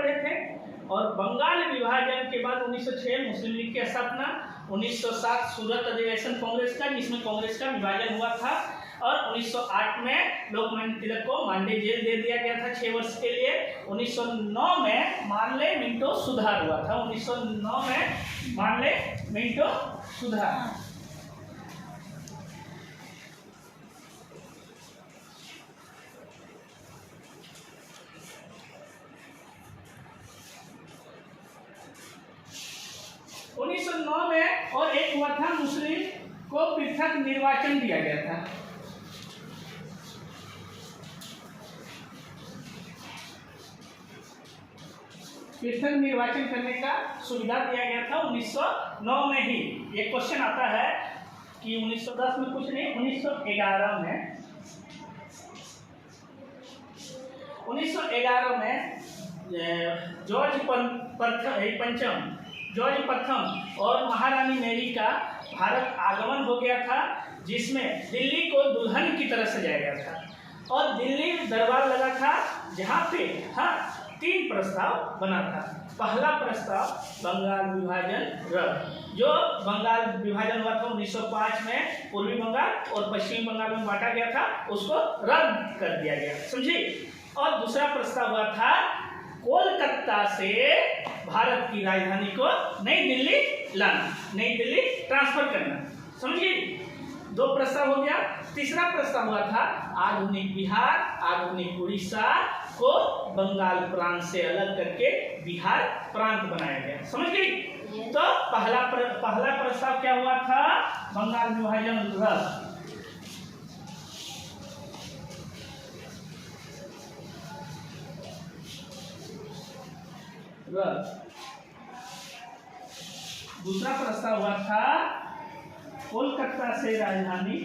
पढ़े थे। और बंगाल विभाजन के बाद 1906 मुस्लिम लीग की स्थापना, 1907 सूरत अधिवेशन कांग्रेस का, जिसमें कांग्रेस का विभाजन हुआ था, और 1908 में लोकमान्य तिलक को मांडे जेल दे दिया गया था 6 वर्ष के लिए। 1909 में मार्ले मिंटो सुधार हुआ था, 1909 में मार्ले मिंटो सुधार। में और एक हुआ था, मुस्लिम को पृथक निर्वाचन दिया गया था। पृथक निर्वाचन करने का सुविधा दिया गया था 1909 में ही। ये क्वेश्चन आता है कि 1910 में कुछ नहीं, 1911 में जॉर्ज प्रथम और महारानी मैरी का भारत आगमन हो गया था, जिसमें दिल्ली को दुल्हन की तरह सजाया गया था और दिल्ली दरबार लगा था, जहाँ पे 3 प्रस्ताव बना था। पहला प्रस्ताव बंगाल विभाजन रद्द, जो बंगाल विभाजन हुआ था 1905 में, पूर्वी बंगाल और पश्चिमी बंगाल में बांटा गया था, उसको रद्द कर दिया गया, समझे। और दूसरा प्रस्ताव हुआ था कोलकाता से भारत की राजधानी को नई दिल्ली लाना, नई दिल्ली ट्रांसफर करना, समझिए। 2 प्रस्ताव हो गया। तीसरा प्रस्ताव हुआ था आधुनिक बिहार, आधुनिक उड़ीसा को बंगाल प्रांत से अलग करके बिहार प्रांत बनाया गया, समझ गई। तो पहला प्रस्ताव क्या हुआ था, बंगाल विभाजन रद्द। दूसरा प्रस्ताव हुआ था कोलकाता से राजधानी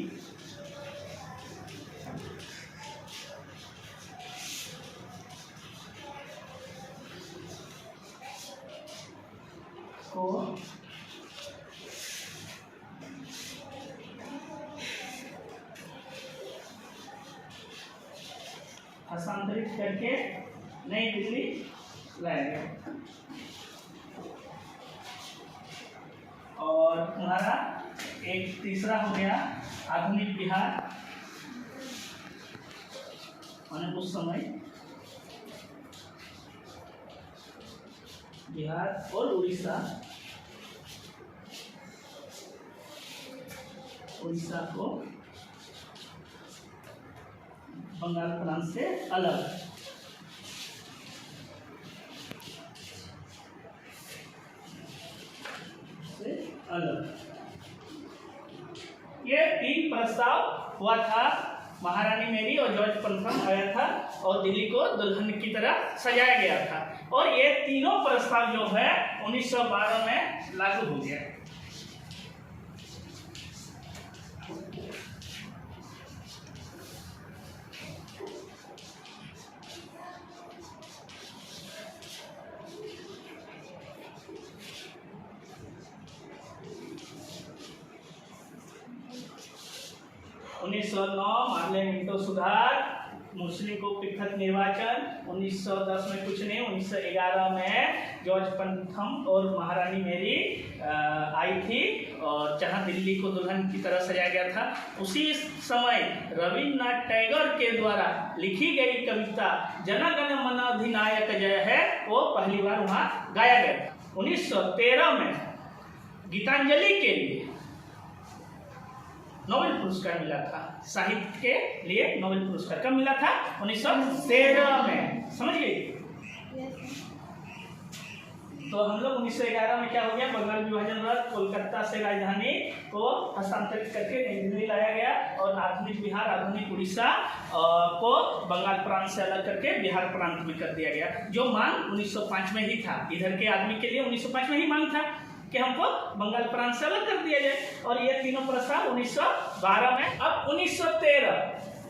को हस्तांतरित करके नई दिल्ली लाया गया। और तुम्हारा एक तीसरा हो गया आधुनिक बिहार, माने उस समय बिहार और उड़ीसा को बंगाल प्रांत से अलग। ये 3 प्रस्ताव हुआ था, महारानी मैरी और जॉर्ज प्रथम आया था और दिल्ली को दुल्हन की तरह सजाया गया था। और ये तीनों प्रस्ताव जो है 1912 में लागू हो गया। मार्ले मिंटो सुधार, मुस्लिम को पृथक निर्वाचन, 1910 में कुछ नहीं, 1911 में जॉर्ज प्रथम और महारानी मैरी आई थी और जहां दिल्ली को दुल्हन की तरह सजाया गया था। उसी समय रविन्द्रनाथ टैगोर के द्वारा लिखी गई कविता जन गण मन अधिनायक जय है, वो पहली बार वहां गाया गया था। 1913 में गीतांजलि के लिए नोबेल पुरस्कार मिला था, साहित्य के लिए नोबेल पुरस्कार कब मिला था, 1913 में, समझ गए। तो हम लोग 1911 में क्या हो गया, बंगाल विभाजन रद्द, कोलकाता से राजधानी को हस्तांतरित करके नई दिल्ली लाया गया और आधुनिक बिहार, आधुनिक उड़ीसा को बंगाल प्रांत से अलग करके बिहार प्रांत में कर दिया गया, जो मांग 1905 में ही था। इधर के आदमी के लिए 1905 में ही मांग था कि हमको बंगाल प्रांत से अलग कर दिया जाए, और ये तीनों प्रस्ताव 1912 में। अब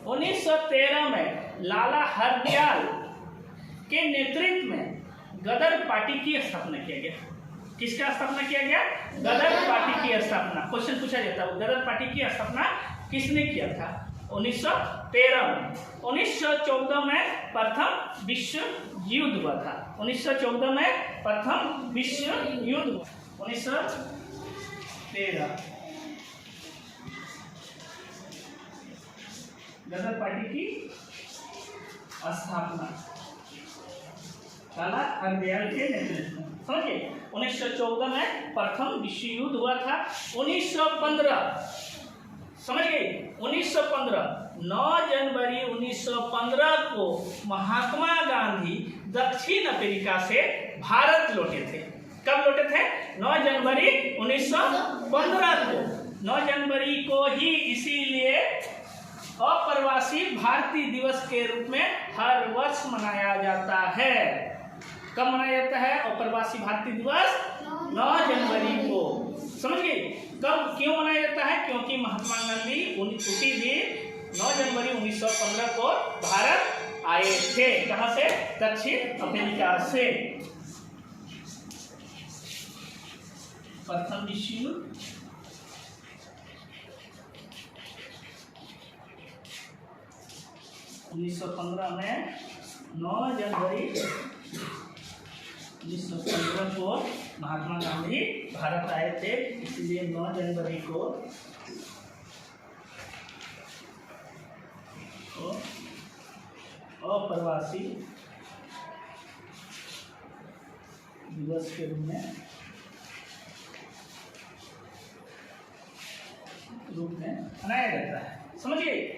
1913 में लाला हरदयाल के नेतृत्व में गदर पार्टी की स्थापना किया गया। किसका स्थापना किया गया, गदर पार्टी की स्थापना। क्वेश्चन पूछा जाता है, गदर पार्टी की स्थापना किसने किया था, 1913 में। 1914 में प्रथम विश्व युद्ध हुआ था। 1914 में प्रथम विश्व युद्ध। 1913 गदर पार्टी की स्थापना लाला हरदयाल के नेतृत्व में। समझिए 1914 में प्रथम विश्व युद्ध हुआ था। 1915 समझ गए 1915 9 जनवरी 1915 को महात्मा गांधी दक्षिण अफ्रीका से भारत लौटे थे। कब लौटे थे? 9 जनवरी 1915 को। 9 जनवरी को ही इसीलिए अप्रवासी भारतीय दिवस के रूप में हर वर्ष मनाया जाता है। कब मनाया जाता है अप्रवासी भारतीय दिवस? 9 जनवरी को। समझ गए? कब क्यों मनाया जाता है? क्योंकि महात्मा गांधी उसी दिन 9 जनवरी 1915 को भारत आए थे। कहां से? दक्षिण अफ्रीका से। प्रथम विश्व युद्ध 1915 में 9 जनवरी 1915 को महात्मा गांधी भारत आए थे, इसलिए 9 जनवरी को अप्रवासी दिवस के रूप में मनाया जाता है। समझिए